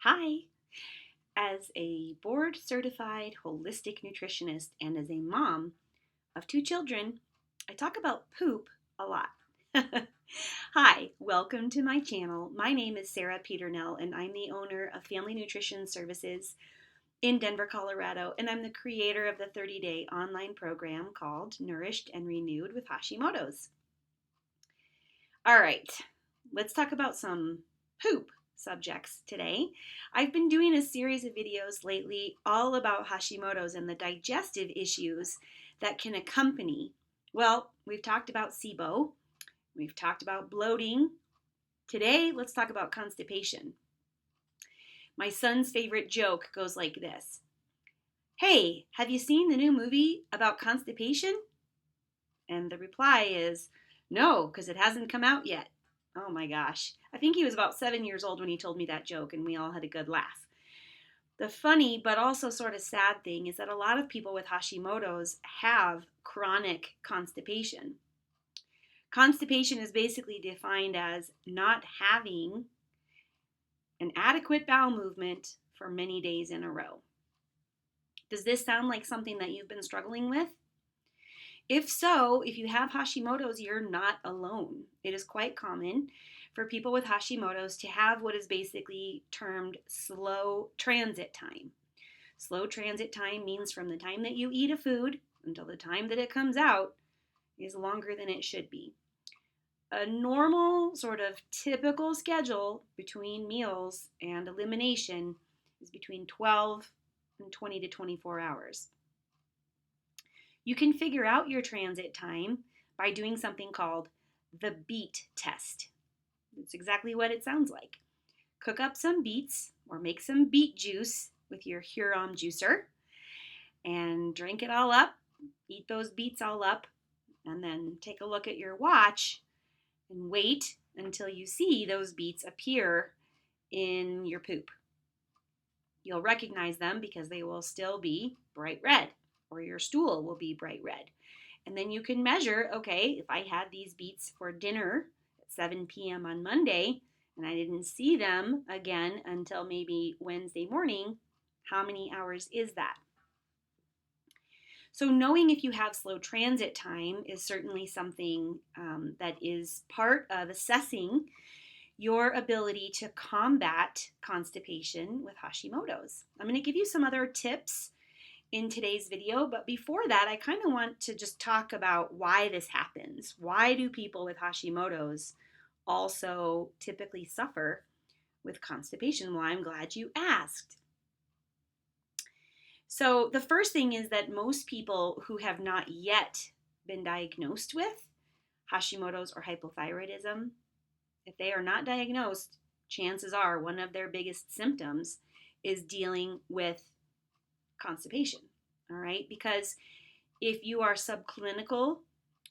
Hi. As a board certified holistic nutritionist and as a mom of two children, I talk about poop a lot. Hi, welcome to my channel. My name is Sarah Peternell, and I'm the owner of Family Nutrition Services in Denver, Colorado, and I'm the creator of the 30-day online program called Nourished and Renewed with Hashimoto's. All right, let's talk about some poop subjects today. I've been doing a series of videos lately all about Hashimoto's and the digestive issues that can accompany. Well, we've talked about SIBO, we've talked about bloating. Today, let's talk about constipation. My son's favorite joke goes like this: Hey, have you seen the new movie about constipation? And the reply is, no, because it hasn't come out yet. Oh my gosh. I think he was about 7 years old when he told me that joke, and we all had a good laugh. The funny but also sort of sad thing is that a lot of people with Hashimoto's have chronic constipation. Constipation is basically defined as not having an adequate bowel movement for many days in a row. Does this sound like something that you've been struggling with? If so, if you have Hashimoto's, you're not alone. It is quite common for people with Hashimoto's to have what is basically termed slow transit time. Slow transit time means from the time that you eat a food until the time that it comes out is longer than it should be. A normal, sort of typical schedule between meals and elimination is between 12 and 20 to 24 hours. You can figure out your transit time by doing something called the beet test. It's exactly what it sounds like. Cook up some beets or make some beet juice with your Huron juicer and drink it all up. Eat those beets all up, and then take a look at your watch and wait until you see those beets appear in your poop. You'll recognize them because they will still be bright red, or your stool will be bright red. And then you can measure, okay, if I had these beets for dinner at 7 p.m. on Monday and I didn't see them again until maybe Wednesday morning, how many hours is that? So knowing if you have slow transit time is certainly something that is part of assessing your ability to combat constipation with Hashimoto's. I'm going to give you some other tips in today's video, but before that, I kind of want to just talk about why this happens. Why do people with Hashimoto's also typically suffer with constipation? Well, I'm glad you asked. So the first thing is that most people who have not yet been diagnosed with Hashimoto's or hypothyroidism, if they are not diagnosed, chances are one of their biggest symptoms is dealing with constipation. All right, because if you are subclinical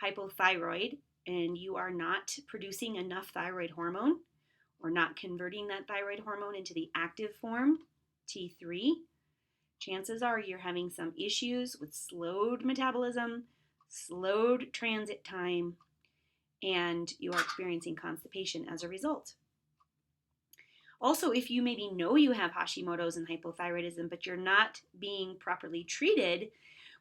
hypothyroid and you are not producing enough thyroid hormone or not converting that thyroid hormone into the active form, T3, chances are you're having some issues with slowed metabolism, slowed transit time, and you are experiencing constipation as a result. Also, if you maybe know you have Hashimoto's and hypothyroidism, but you're not being properly treated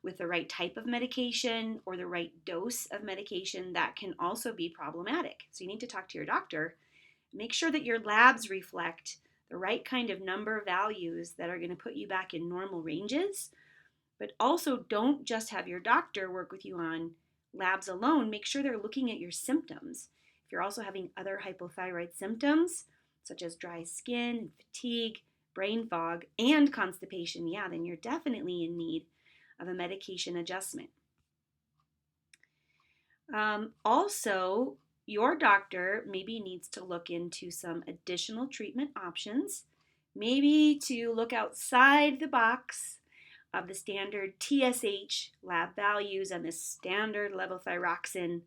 with the right type of medication or the right dose of medication, that can also be problematic. So you need to talk to your doctor. Make sure that your labs reflect the right kind of number values that are going to put you back in normal ranges. But also don't just have your doctor work with you on labs alone. Make sure they're looking at your symptoms. If you're also having other hypothyroid symptoms, such as dry skin, fatigue, brain fog, and constipation, yeah, then you're definitely in need of a medication adjustment. Also, your doctor maybe needs to look into some additional treatment options, maybe to look outside the box of the standard TSH lab values and the standard levothyroxine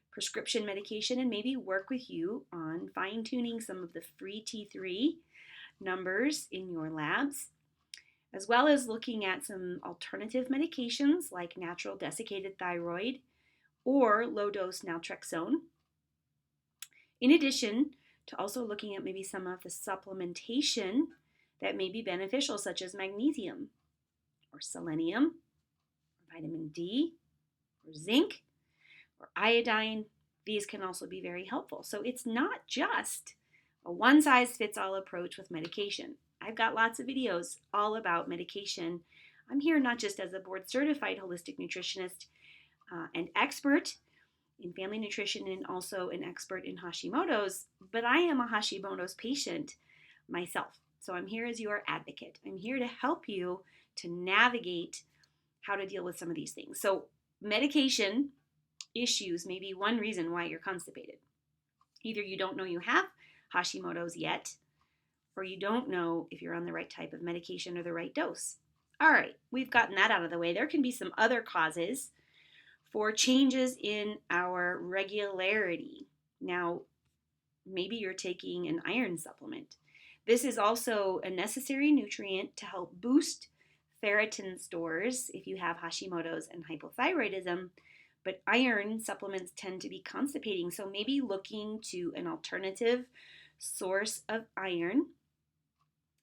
prescription medication, and maybe work with you on fine-tuning some of the free T3 numbers in your labs, as well as looking at some alternative medications like natural desiccated thyroid or low-dose naltrexone. In addition to also looking at maybe some of the supplementation that may be beneficial, such as magnesium or selenium, vitamin D, or zinc, or iodine. These can also be very helpful. So it's not just a one size fits all approach with medication. I've got lots of videos all about medication. I'm here not just as a board certified holistic nutritionist and expert in family nutrition and also an expert in Hashimoto's, but I am a Hashimoto's patient myself. So I'm here as your advocate. I'm here to help you to navigate how to deal with some of these things. So medication issues may be one reason why you're constipated. Either you don't know you have Hashimoto's yet, or you don't know if you're on the right type of medication or the right dose. All right, we've gotten that out of the way. There can be some other causes for changes in our regularity. Now, maybe you're taking an iron supplement. This is also a necessary nutrient to help boost ferritin stores if you have Hashimoto's and hypothyroidism, but iron supplements tend to be constipating, so maybe looking to an alternative source of iron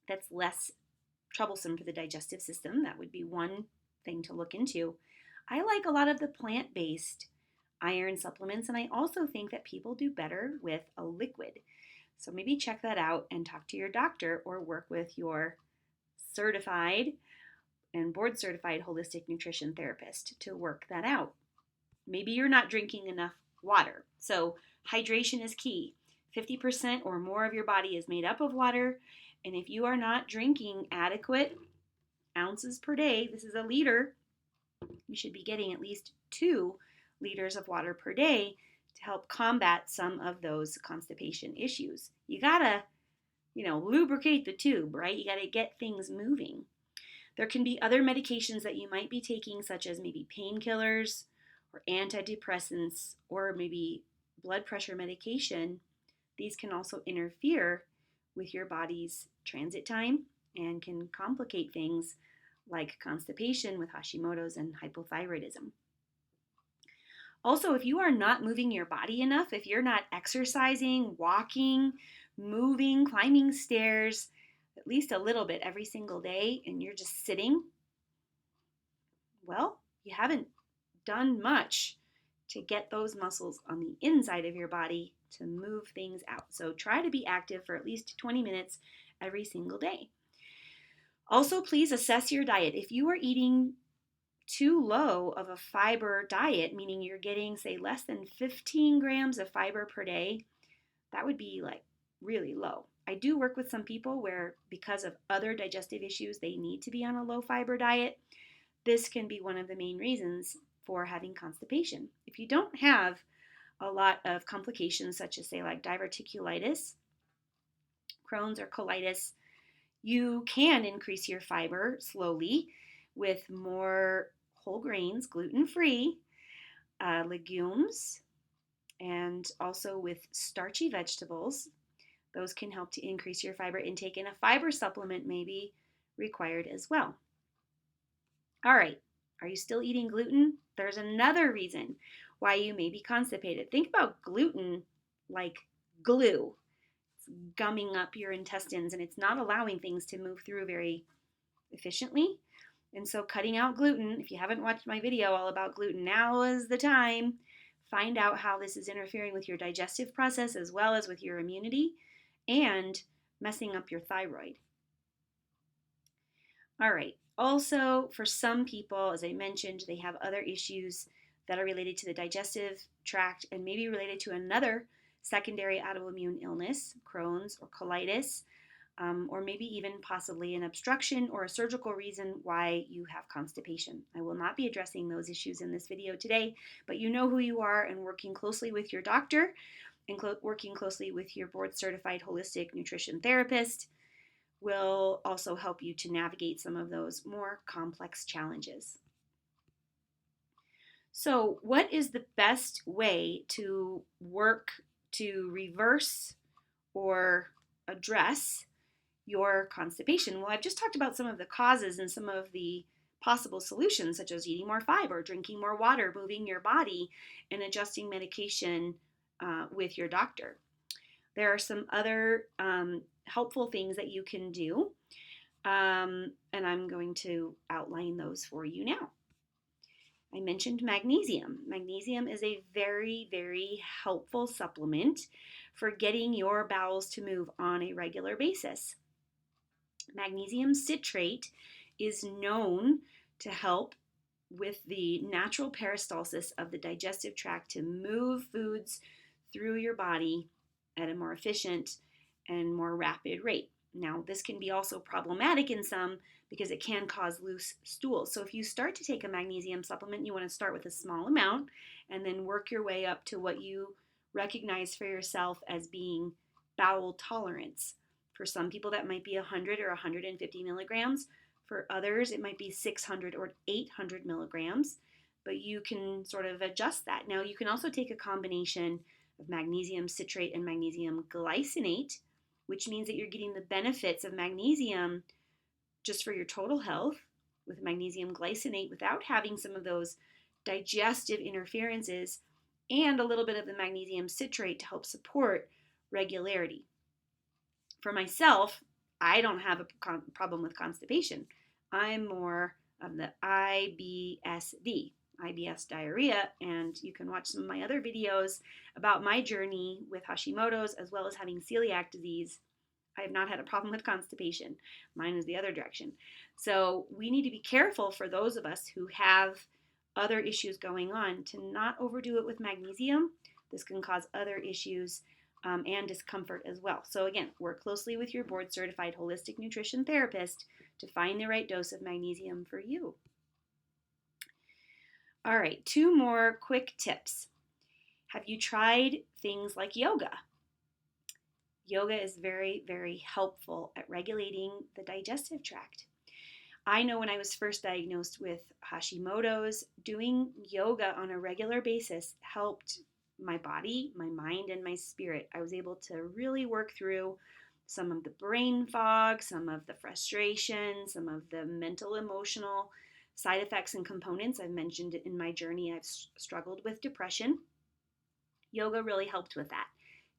that's less troublesome for the digestive system. That would be one thing to look into. I like a lot of the plant-based iron supplements, and I also think that people do better with a liquid. So maybe check that out and talk to your doctor or work with your certified and board certified holistic nutrition therapist to work that out. Maybe you're not drinking enough water. So hydration is key. 50% or more of your body is made up of water. And if you are not drinking adequate ounces per day, this is a liter, you should be getting at least 2 liters of water per day to help combat some of those constipation issues. You gotta, lubricate the tube, right? You gotta get things moving. There can be other medications that you might be taking, such as maybe painkillers or antidepressants or maybe blood pressure medication. These can also interfere with your body's transit time and can complicate things like constipation with Hashimoto's and hypothyroidism. Also, if you are not moving your body enough, if you're not exercising, walking, moving, climbing stairs, at least a little bit every single day, and you're just sitting, well, you haven't done much to get those muscles on the inside of your body to move things out. So try to be active for at least 20 minutes every single day. Also, please assess your diet. If you are eating too low of a fiber diet, meaning you're getting, say, less than 15 grams of fiber per day, that would be like really low. I do work with some people where because of other digestive issues, they need to be on a low fiber diet. This can be one of the main reasons for having constipation. If you don't have a lot of complications such as, say, like diverticulitis, Crohn's, or colitis, you can increase your fiber slowly with more whole grains, gluten-free, legumes, and also with starchy vegetables. Those can help to increase your fiber intake, and a fiber supplement may be required as well. All right, are you still eating gluten? There's another reason why you may be constipated. Think about gluten like glue. It's gumming up your intestines and it's not allowing things to move through very efficiently. And so cutting out gluten, if you haven't watched my video all about gluten, now is the time. Find out how this is interfering with your digestive process as well as with your immunity and messing up your thyroid. All right. Also, for some people, as I mentioned, they have other issues that are related to the digestive tract and maybe related to another secondary autoimmune illness, Crohn's or colitis, or maybe even possibly an obstruction or a surgical reason why you have constipation. I will not be addressing those issues in this video today, but you know who you are, and working closely with your doctor and working closely with your board certified holistic nutrition therapist will also help you to navigate some of those more complex challenges. So, what is the best way to work to reverse or address your constipation? Well, I've just talked about some of the causes and some of the possible solutions, such as eating more fiber, drinking more water, moving your body, and adjusting medication with your doctor. There are some other helpful things that you can do. And I'm going to outline those for you now. I mentioned magnesium. Magnesium is a very, very helpful supplement for getting your bowels to move on a regular basis. Magnesium citrate is known to help with the natural peristalsis of the digestive tract to move foods through your body at a more efficient and more rapid rate. Now, this can be also problematic in some because it can cause loose stools. So, if you start to take a magnesium supplement, you want to start with a small amount and then work your way up to what you recognize for yourself as being bowel tolerance. For some people, that might be 100 or 150 milligrams. For others, it might be 600 or 800 milligrams, but you can sort of adjust that. Now, you can also take a combination of magnesium citrate and magnesium glycinate, which means that you're getting the benefits of magnesium just for your total health with magnesium glycinate without having some of those digestive interferences, and a little bit of the magnesium citrate to help support regularity. For myself, I don't have a problem with constipation. I'm more of the IBS diarrhea, and you can watch some of my other videos about my journey with Hashimoto's as well as having celiac disease. I have not had a problem with constipation. Mine is the other direction. So we need to be careful for those of us who have other issues going on to not overdo it with magnesium. This can cause other issues and discomfort as well. So again, work closely with your board certified holistic nutrition therapist to find the right dose of magnesium for you. All right, 2 more quick tips. Have you tried things like yoga? Yoga is very, very helpful at regulating the digestive tract. I know when I was first diagnosed with Hashimoto's, doing yoga on a regular basis helped my body, my mind, and my spirit. I was able to really work through some of the brain fog, some of the frustration, some of the mental, emotional side effects and components. I've mentioned it in my journey. I've struggled with depression. Yoga really helped with that.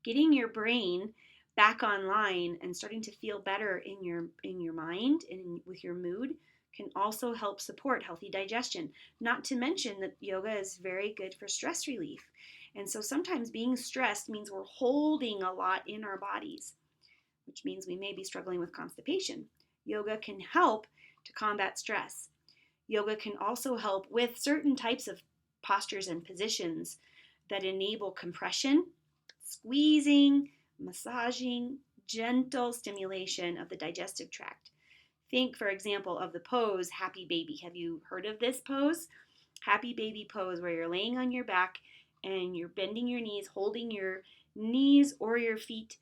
Getting your brain back online and starting to feel better in your mind and with your mood can also help support healthy digestion. Not to mention that yoga is very good for stress relief. And so sometimes being stressed means we're holding a lot in our bodies, which means we may be struggling with constipation. Yoga can help to combat stress. Yoga can also help with certain types of postures and positions that enable compression, squeezing, massaging, gentle stimulation of the digestive tract. Think, for example, of the pose Happy Baby. Have you heard of this pose? Happy Baby pose, where you're laying on your back and you're bending your knees, holding your knees or your feet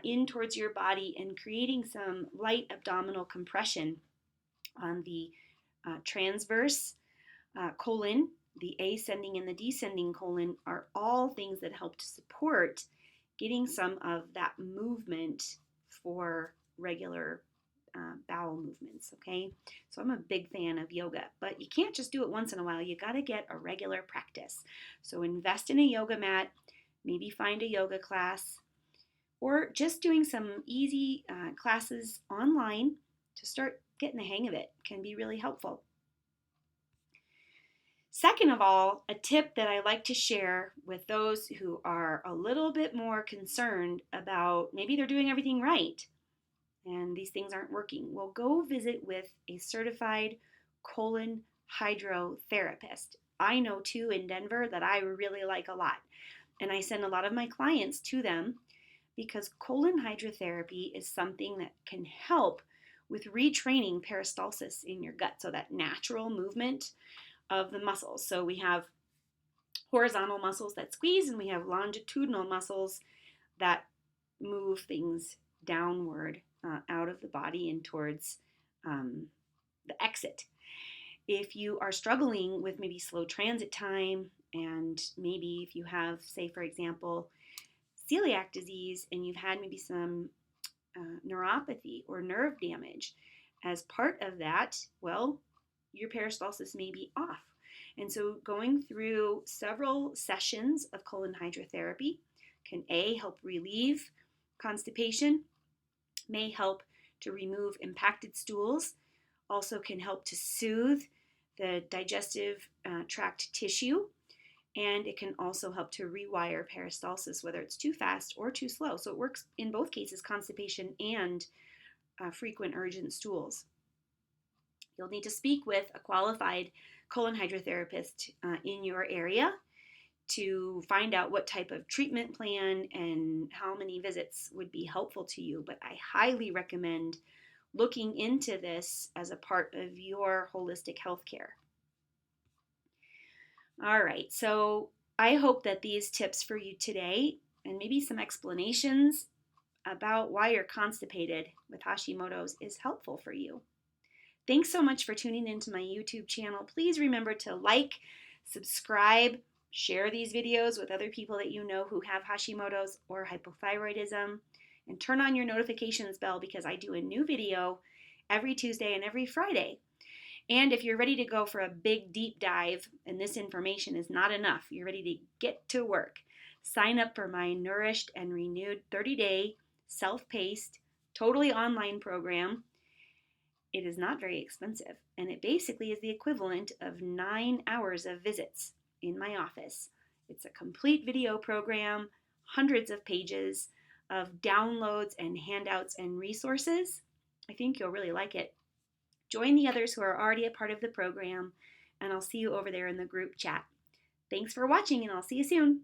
in towards your body and creating some light abdominal compression on the transverse colon. The ascending and the descending colon are all things that help to support getting some of that movement for regular bowel movements, okay? So I'm a big fan of yoga, but you can't just do it once in a while. You got to get a regular practice. So invest in a yoga mat, maybe find a yoga class, or just doing some easy classes online to start getting the hang of it can be really helpful. Second of all, a tip that I like to share with those who are a little bit more concerned about maybe they're doing everything right and these things aren't working. Well, go visit with a certified colon hydrotherapist. I know 2 in Denver that I really like a lot, and I send a lot of my clients to them because colon hydrotherapy is something that can help with retraining peristalsis in your gut, so that natural movement of the muscles. So we have horizontal muscles that squeeze, and we have longitudinal muscles that move things downward out of the body and towards the exit. If you are struggling with maybe slow transit time, and maybe if you have, say, for example, celiac disease, and you've had maybe some neuropathy or nerve damage, as part of that, well, your peristalsis may be off. And so going through several sessions of colon hydrotherapy can help relieve constipation, may help to remove impacted stools, also can help to soothe the digestive tract tissue, and it can also help to rewire peristalsis, whether it's too fast or too slow. So it works in both cases, constipation and frequent urgent stools. You'll need to speak with a qualified colon hydrotherapist in your area to find out what type of treatment plan and how many visits would be helpful to you. But I highly recommend looking into this as a part of your holistic health care. All right, so I hope that these tips for you today and maybe some explanations about why you're constipated with Hashimoto's is helpful for you. Thanks so much for tuning into my YouTube channel. Please remember to like, subscribe, share these videos with other people that you know who have Hashimoto's or hypothyroidism, and turn on your notifications bell because I do a new video every Tuesday and every Friday. And if you're ready to go for a big deep dive and this information is not enough, you're ready to get to work, sign up for my Nourished and Renewed 30-day self-paced, totally online program. It is not very expensive, and it basically is the equivalent of 9 hours of visits in my office. It's a complete video program, hundreds of pages of downloads and handouts and resources. I think you'll really like it. Join the others who are already a part of the program, and I'll see you over there in the group chat. Thanks for watching, and I'll see you soon.